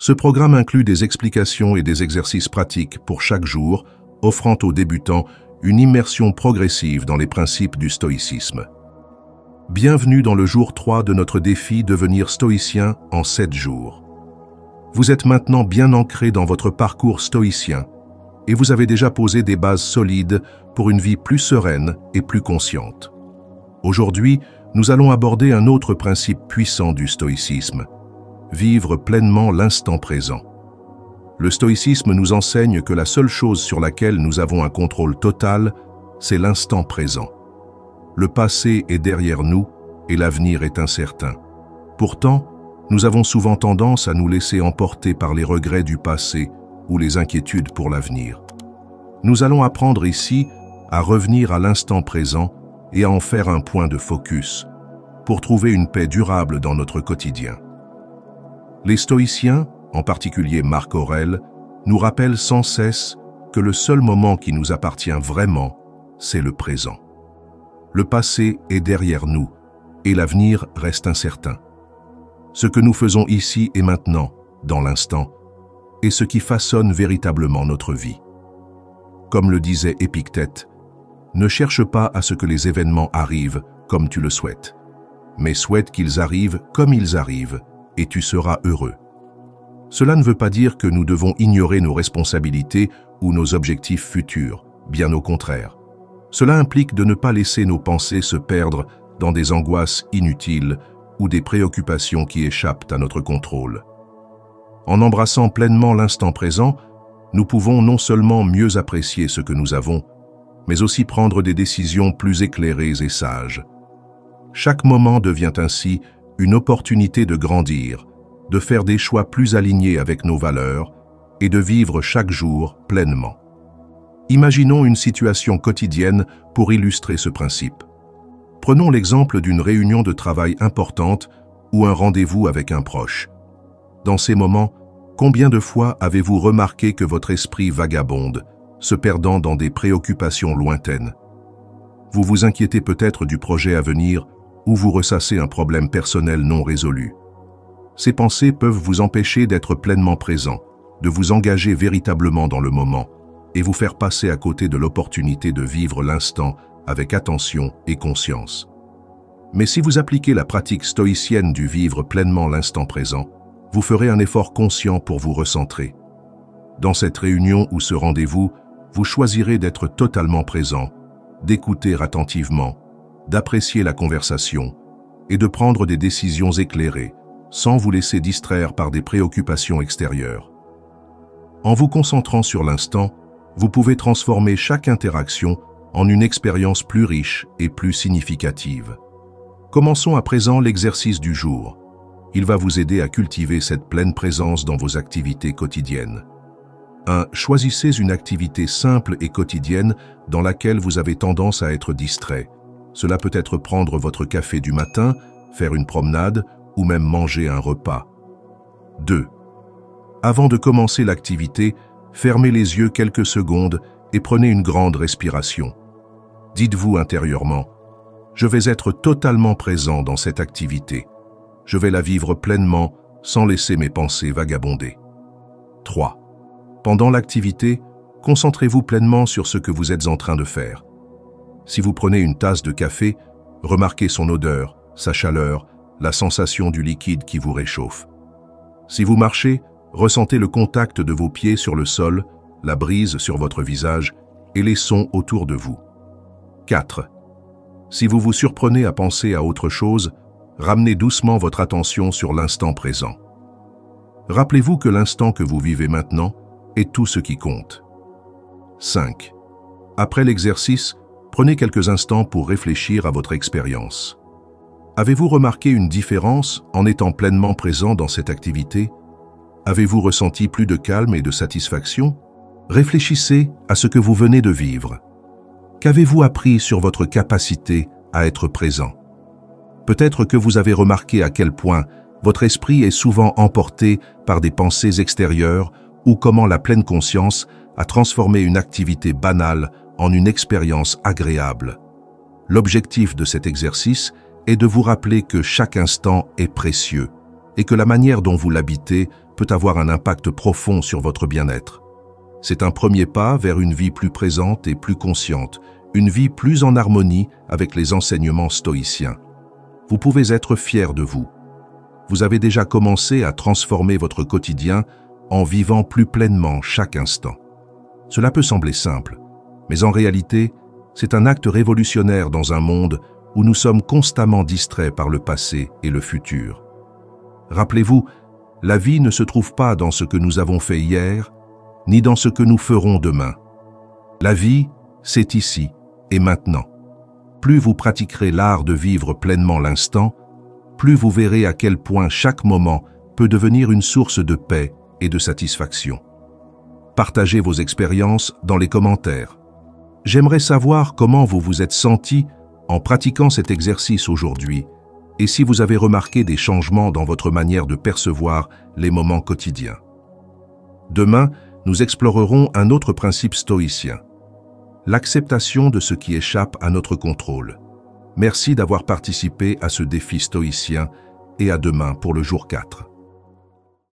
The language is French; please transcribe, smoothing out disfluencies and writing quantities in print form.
Ce programme inclut des explications et des exercices pratiques pour chaque jour, offrant aux débutants une immersion progressive dans les principes du stoïcisme. Bienvenue dans le jour 3 de notre défi Devenir stoïcien en 7 jours. Vous êtes maintenant bien ancré dans votre parcours stoïcien et vous avez déjà posé des bases solides pour une vie plus sereine et plus consciente. Aujourd'hui, nous allons aborder un autre principe puissant du stoïcisme: vivre pleinement l'instant présent. Le stoïcisme nous enseigne que la seule chose sur laquelle nous avons un contrôle total, c'est l'instant présent. Le passé est derrière nous et l'avenir est incertain. Pourtant, nous avons souvent tendance à nous laisser emporter par les regrets du passé ou les inquiétudes pour l'avenir. Nous allons apprendre ici à revenir à l'instant présent et à en faire un point de focus pour trouver une paix durable dans notre quotidien. Les stoïciens, en particulier Marc Aurèle, nous rappellent sans cesse que le seul moment qui nous appartient vraiment, c'est le présent. Le passé est derrière nous et l'avenir reste incertain. Ce que nous faisons ici et maintenant, dans l'instant, est ce qui façonne véritablement notre vie. Comme le disait Épictète, ne cherche pas à ce que les événements arrivent comme tu le souhaites, mais souhaite qu'ils arrivent comme ils arrivent et tu seras heureux. Cela ne veut pas dire que nous devons ignorer nos responsabilités ou nos objectifs futurs, bien au contraire. Cela implique de ne pas laisser nos pensées se perdre dans des angoisses inutiles ou des préoccupations qui échappent à notre contrôle. En embrassant pleinement l'instant présent, nous pouvons non seulement mieux apprécier ce que nous avons, mais aussi prendre des décisions plus éclairées et sages. Chaque moment devient ainsi une opportunité de grandir, de faire des choix plus alignés avec nos valeurs et de vivre chaque jour pleinement. Imaginons une situation quotidienne pour illustrer ce principe. Prenons l'exemple d'une réunion de travail importante ou un rendez-vous avec un proche. Dans ces moments, combien de fois avez-vous remarqué que votre esprit vagabonde, se perdant dans des préoccupations lointaines? Vous vous inquiétez peut-être du projet à venir ou vous ressassez un problème personnel non résolu. Ces pensées peuvent vous empêcher d'être pleinement présent, de vous engager véritablement dans le moment et vous faire passer à côté de l'opportunité de vivre l'instant avec attention et conscience. Mais si vous appliquez la pratique stoïcienne du vivre pleinement l'instant présent, vous ferez un effort conscient pour vous recentrer. Dans cette réunion ou ce rendez-vous, vous choisirez d'être totalement présent, d'écouter attentivement, d'apprécier la conversation et de prendre des décisions éclairées, sans vous laisser distraire par des préoccupations extérieures. En vous concentrant sur l'instant, vous pouvez transformer chaque interaction en une expérience plus riche et plus significative. Commençons à présent l'exercice du jour. Il va vous aider à cultiver cette pleine présence dans vos activités quotidiennes. 1. Choisissez une activité simple et quotidienne dans laquelle vous avez tendance à être distrait. Cela peut être prendre votre café du matin, faire une promenade ou même manger un repas. 2. Avant de commencer l'activité, fermez les yeux quelques secondes et prenez une grande respiration. Dites-vous intérieurement: je vais être totalement présent dans cette activité. Je vais la vivre pleinement sans laisser mes pensées vagabonder. 3. Pendant l'activité, concentrez-vous pleinement sur ce que vous êtes en train de faire. Si vous prenez une tasse de café, remarquez son odeur, sa chaleur, la sensation du liquide qui vous réchauffe. Si vous marchez, ressentez le contact de vos pieds sur le sol, la brise sur votre visage et les sons autour de vous. 4. Si vous vous surprenez à penser à autre chose, ramenez doucement votre attention sur l'instant présent. Rappelez-vous que l'instant que vous vivez maintenant est tout ce qui compte. 5. Après l'exercice, prenez quelques instants pour réfléchir à votre expérience. Avez-vous remarqué une différence en étant pleinement présent dans cette activité? Avez-vous ressenti plus de calme et de satisfaction? Réfléchissez à ce que vous venez de vivre. Qu'avez-vous appris sur votre capacité à être présent? Peut-être que vous avez remarqué à quel point votre esprit est souvent emporté par des pensées extérieures ou comment la pleine conscience a transformé une activité banale en une expérience agréable. L'objectif de cet exercice est de vous rappeler que chaque instant est précieux et que la manière dont vous l'habitez peut avoir un impact profond sur votre bien-être. C'est un premier pas vers une vie plus présente et plus consciente, une vie plus en harmonie avec les enseignements stoïciens. Vous pouvez être fier de vous. Vous avez déjà commencé à transformer votre quotidien en vivant plus pleinement chaque instant. Cela peut sembler simple, mais en réalité, c'est un acte révolutionnaire dans un monde où nous sommes constamment distraits par le passé et le futur. Rappelez-vous, la vie ne se trouve pas dans ce que nous avons fait hier, ni dans ce que nous ferons demain. La vie, c'est ici et maintenant. Plus vous pratiquerez l'art de vivre pleinement l'instant, plus vous verrez à quel point chaque moment peut devenir une source de paix et de satisfaction. Partagez vos expériences dans les commentaires. J'aimerais savoir comment vous vous êtes senti en pratiquant cet exercice aujourd'hui et si vous avez remarqué des changements dans votre manière de percevoir les moments quotidiens. Demain, nous explorerons un autre principe stoïcien, l'acceptation de ce qui échappe à notre contrôle. Merci d'avoir participé à ce défi stoïcien et à demain pour le jour 4.